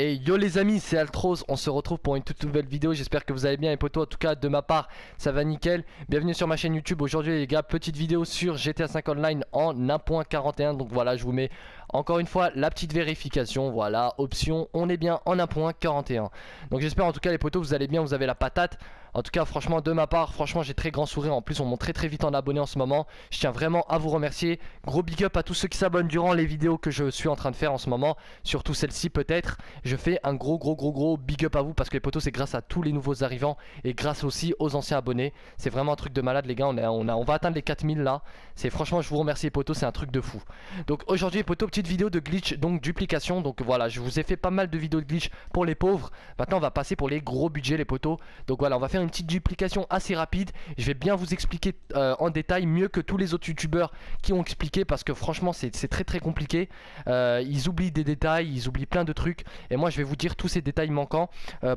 Et yo les amis, c'est Altros, on se retrouve pour une toute nouvelle vidéo, j'espère que vous allez bien les potos, en tout cas de ma part ça va nickel. Bienvenue sur ma chaîne YouTube, aujourd'hui les gars, petite vidéo sur GTA 5 Online en 1.41, donc voilà je vous mets encore une fois la petite vérification, voilà, option, on est bien en 1.41. Donc j'espère en tout cas les potos vous allez bien, vous avez la patate. En tout cas franchement de ma part, franchement j'ai très grand sourire, en plus on monte très vite en abonnés en ce moment. Je tiens vraiment à vous remercier, gros big up à tous ceux qui s'abonnent durant les vidéos que je suis en train de faire en ce moment, surtout celle-ci peut-être. Je fais un gros big up à vous parce que les potos c'est grâce à tous les nouveaux arrivants et grâce aussi aux anciens abonnés. C'est vraiment un truc de malade les gars, on va atteindre les 4000 là. C'est franchement je vous remercie les potos, c'est un truc de fou. Donc aujourd'hui les potos, petite vidéo de glitch, donc duplication. Donc voilà, je vous ai fait pas mal de vidéos de glitch pour les pauvres. Maintenant on va passer pour les gros budgets les potos. Donc voilà, on va faire une petite duplication assez rapide. Je vais bien vous expliquer en détail, mieux que tous les autres youtubeurs qui ont expliqué, parce que franchement c'est très compliqué. Ils oublient des détails, ils oublient plein de trucs. Et moi je vais vous dire tous ces détails manquants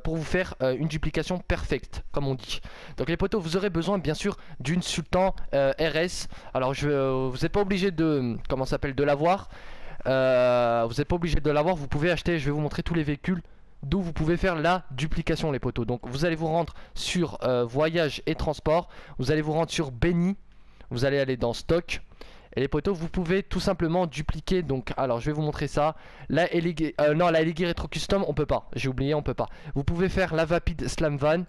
pour vous faire une duplication perfecte, comme on dit. Donc les potos, vous aurez besoin bien sûr d'une Sultan RS. Alors vous n'êtes pas obligé de, comment ça s'appelle, de l'avoir. Vous n'êtes pas obligé de l'avoir, vous pouvez acheter, je vais vous montrer tous les véhicules d'où vous pouvez faire la duplication les potos. Donc vous allez vous rendre sur voyage et transport, vous allez vous rendre sur Benny, vous allez aller dans stock. Et les potos, vous pouvez tout simplement dupliquer. Donc, alors je vais vous montrer ça. La LG, la LG Retro Custom, on peut pas. J'ai oublié, on peut pas. Vous pouvez faire la Vapid Slam Van.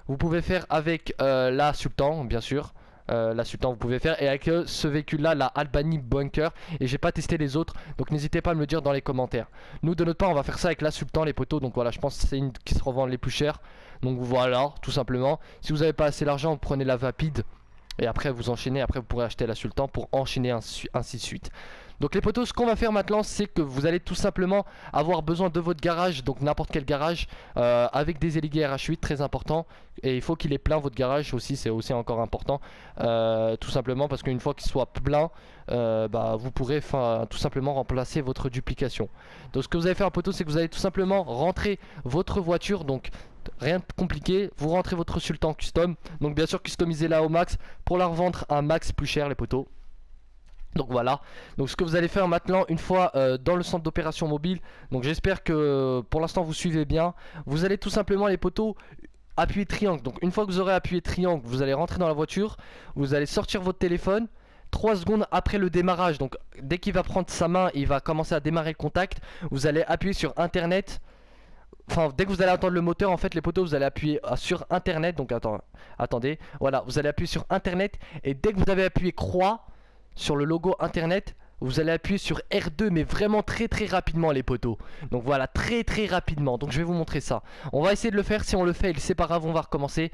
Vous pouvez faire avec la Sultan, bien sûr. La Sultan, vous pouvez faire. Et avec ce véhicule-là, la Albany Bunker. Et j'ai pas testé les autres. Donc, n'hésitez pas à me le dire dans les commentaires. Nous, de notre part, on va faire ça avec la Sultan, les potos. Donc, voilà, je pense que c'est une qui se revend les plus chères. Donc, voilà, tout simplement. Si vous n'avez pas assez d'argent, vous prenez la Vapid. Et après vous enchaînez, après vous pourrez acheter la Sultan pour enchaîner ainsi de suite. Donc les potos, ce qu'on va faire maintenant, c'est que vous allez tout simplement avoir besoin de votre garage, donc n'importe quel garage, avec des LG RH8, très important. Et il faut qu'il est plein votre garage aussi, c'est aussi encore important, tout simplement parce qu'une fois qu'il soit plein, vous pourrez tout simplement remplacer votre duplication. Donc ce que vous allez faire, potos, c'est que vous allez tout simplement rentrer votre voiture, donc rien de compliqué, vous rentrez votre Sultan custom, donc bien sûr customisez-la au max pour la revendre à un max plus cher les potos. Donc voilà, donc ce que vous allez faire maintenant une fois dans le centre d'opération mobile, donc j'espère que pour l'instant vous suivez bien, vous allez tout simplement les potos appuyer triangle. Donc une fois que vous aurez appuyé triangle, vous allez rentrer dans la voiture, vous allez sortir votre téléphone 3 secondes après le démarrage. Donc dès qu'il va prendre sa main, il va commencer à démarrer le contact, vous allez appuyer sur internet. Enfin, dès que vous allez entendre le moteur, en fait, les potos, vous allez appuyer sur internet. Donc, attendez, voilà, vous allez appuyer sur internet. Et dès que vous avez appuyé croix sur le logo internet, vous allez appuyer sur R2, mais vraiment très rapidement, les potos. Donc voilà, très rapidement. Donc je vais vous montrer ça. On va essayer de le faire. Si on le fail, c'est pas grave, on va recommencer.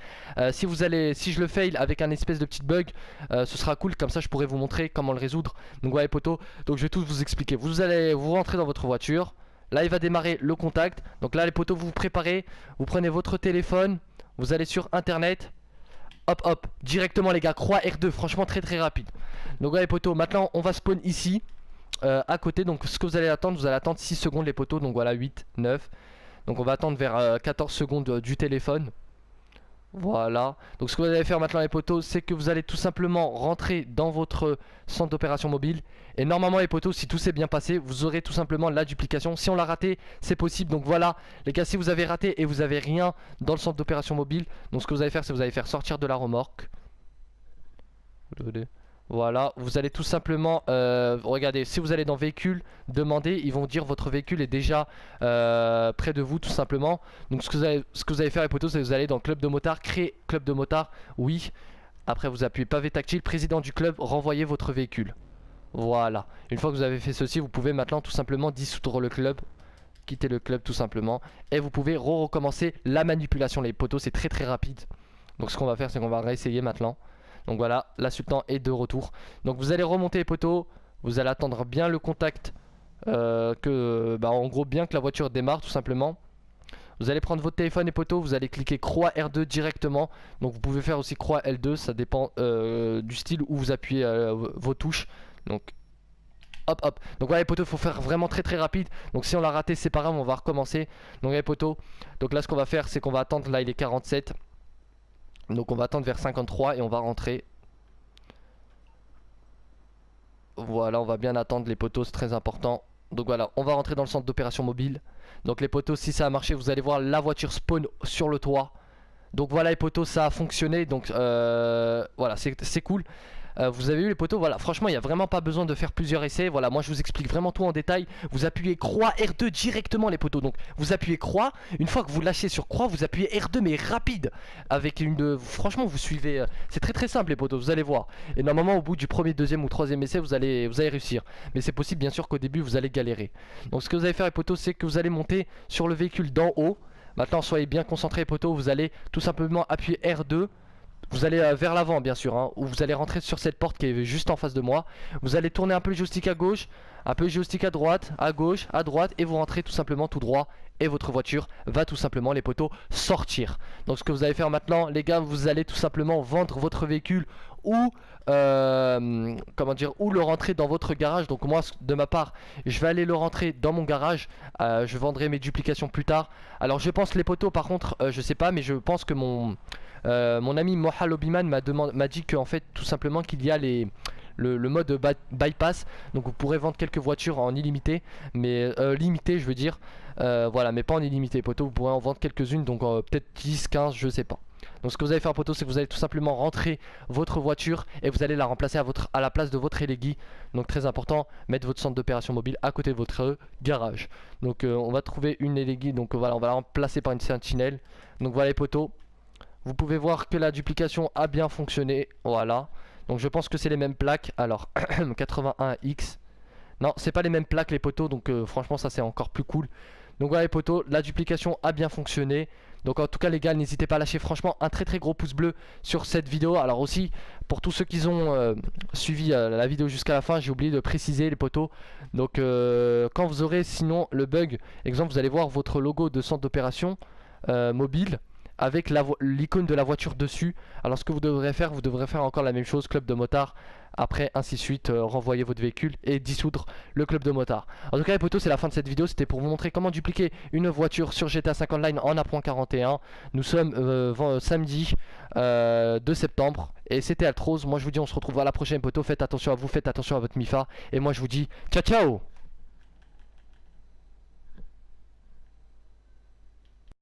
Si je le fail avec un espèce de petit bug, ce sera cool. Comme ça, je pourrai vous montrer comment le résoudre. Donc voilà, les potos. Donc je vais tout vous expliquer. Vous allez vous rentrer dans votre voiture. Là il va démarrer le contact. Donc là les potos, vous vous préparez. Vous prenez votre téléphone. Vous allez sur internet. Hop, directement les gars. Croix R2. Franchement très rapide. Donc là les potos, maintenant on va spawn ici. À côté. Donc ce que vous allez attendre attendre 6 secondes les potos. Donc voilà 8, 9. Donc on va attendre vers 14 secondes du téléphone. Voilà, donc ce que vous allez faire maintenant les potos, c'est que vous allez tout simplement rentrer dans votre centre d'opération mobile. Et normalement les potos, si tout s'est bien passé, vous aurez tout simplement la duplication. Si on l'a raté, c'est possible. Donc voilà, les gars, si vous avez raté et vous avez rien dans le centre d'opération mobile, donc ce que vous allez faire, c'est que vous allez faire sortir de la remorque. Voilà, vous allez tout simplement, regardez, si vous allez dans véhicule, demandez, ils vont dire votre véhicule est déjà près de vous tout simplement. Donc ce que vous allez faire les potos, c'est que vous allez dans club de motard, créer club de motard, oui. Après vous appuyez pavé tactile, président du club, renvoyez votre véhicule. Voilà, une fois que vous avez fait ceci, vous pouvez maintenant tout simplement dissoudre le club, quitter le club tout simplement. Et vous pouvez recommencer la manipulation les potos, c'est très rapide. Donc ce qu'on va faire, c'est qu'on va réessayer maintenant. Donc voilà, la Sultan est de retour. Donc vous allez remonter les poteaux. Vous allez attendre bien le contact. En gros bien que la voiture démarre tout simplement. Vous allez prendre votre téléphone et poteaux. Vous allez cliquer croix R2 directement. Donc vous pouvez faire aussi croix L2. Ça dépend du style où vous appuyez vos touches. Donc hop. Donc voilà les poteaux, il faut faire vraiment très rapide. Donc si on l'a raté, c'est pas grave, on va recommencer. Donc les poteaux. Donc là ce qu'on va faire, c'est qu'on va attendre. Là il est 47. Donc on va attendre vers 53 et on va rentrer. Voilà, on va bien attendre les poteaux, c'est très important. Donc voilà, on va rentrer dans le centre d'opération mobile. Donc les potos, si ça a marché, vous allez voir la voiture spawn sur le toit. Donc voilà les potos, ça a fonctionné. Donc voilà, c'est cool. Vous avez vu les potos, voilà, franchement il n'y a vraiment pas besoin de faire plusieurs essais. Voilà, moi je vous explique vraiment tout en détail. Vous appuyez croix R2 directement les potos. Donc vous appuyez croix, une fois que vous lâchez sur croix, vous appuyez R2 mais rapide. Avec une de... Franchement vous suivez, c'est très simple les potos, vous allez voir. Et normalement au bout du premier, deuxième ou troisième essai vous allez réussir. Mais c'est possible bien sûr qu'au début vous allez galérer. Donc ce que vous allez faire les potos, c'est que vous allez monter sur le véhicule d'en haut. Maintenant soyez bien concentrés les potos, vous allez tout simplement appuyer R2. Vous allez vers l'avant bien sûr, hein, ou vous allez rentrer sur cette porte qui est juste en face de moi. Vous allez tourner un peu le joystick à gauche, un peu le joystick à droite, à gauche, à droite, et vous rentrez tout simplement tout droit. Et votre voiture va tout simplement, les potos, sortir. Donc ce que vous allez faire maintenant les gars, vous allez tout simplement vendre votre véhicule ou comment dire, ou le rentrer dans votre garage. Donc moi de ma part je vais aller le rentrer dans mon garage. Je vendrai mes duplications plus tard. Alors je pense les potos par contre je sais pas, mais je pense que mon ami Mohal Obiman m'a dit qu'en fait tout simplement qu'il y a le mode bypass. Donc vous pourrez vendre quelques voitures en illimité, mais limité je veux dire, voilà, mais pas en illimité poteau. Vous pourrez en vendre quelques-unes, donc peut-être 10, 15, je sais pas. Donc ce que vous allez faire poteau, c'est que vous allez tout simplement rentrer votre voiture et vous allez la remplacer à la place de votre Elegi. Donc très important, mettre votre centre d'opération mobile à côté de votre garage. Donc on va trouver une Elegi, donc voilà, on va la remplacer par une sentinelle. Donc voilà les poteaux, vous pouvez voir que la duplication a bien fonctionné, voilà. Donc je pense que c'est les mêmes plaques. Alors 81X. Non, c'est pas les mêmes plaques les poteaux. Donc franchement ça c'est encore plus cool. Donc voilà les poteaux, la duplication a bien fonctionné. Donc en tout cas les gars, n'hésitez pas à lâcher franchement un très gros pouce bleu sur cette vidéo. Alors aussi pour tous ceux qui ont suivi la vidéo jusqu'à la fin, j'ai oublié de préciser les poteaux. Donc quand vous aurez sinon le bug, exemple vous allez voir votre logo de centre d'opération mobile avec l'icône de la voiture dessus. Alors ce que vous devrez faire encore la même chose, club de motard. Après ainsi de suite, renvoyer votre véhicule et dissoudre le club de motard. En tout cas les potos, c'est la fin de cette vidéo. C'était pour vous montrer comment dupliquer une voiture sur GTA 5 Online en A.41. Nous sommes samedi 2 septembre. Et c'était Altroz. Moi je vous dis on se retrouve à la prochaine potos. Faites attention à vous, faites attention à votre MIFA. Et moi je vous dis ciao ciao.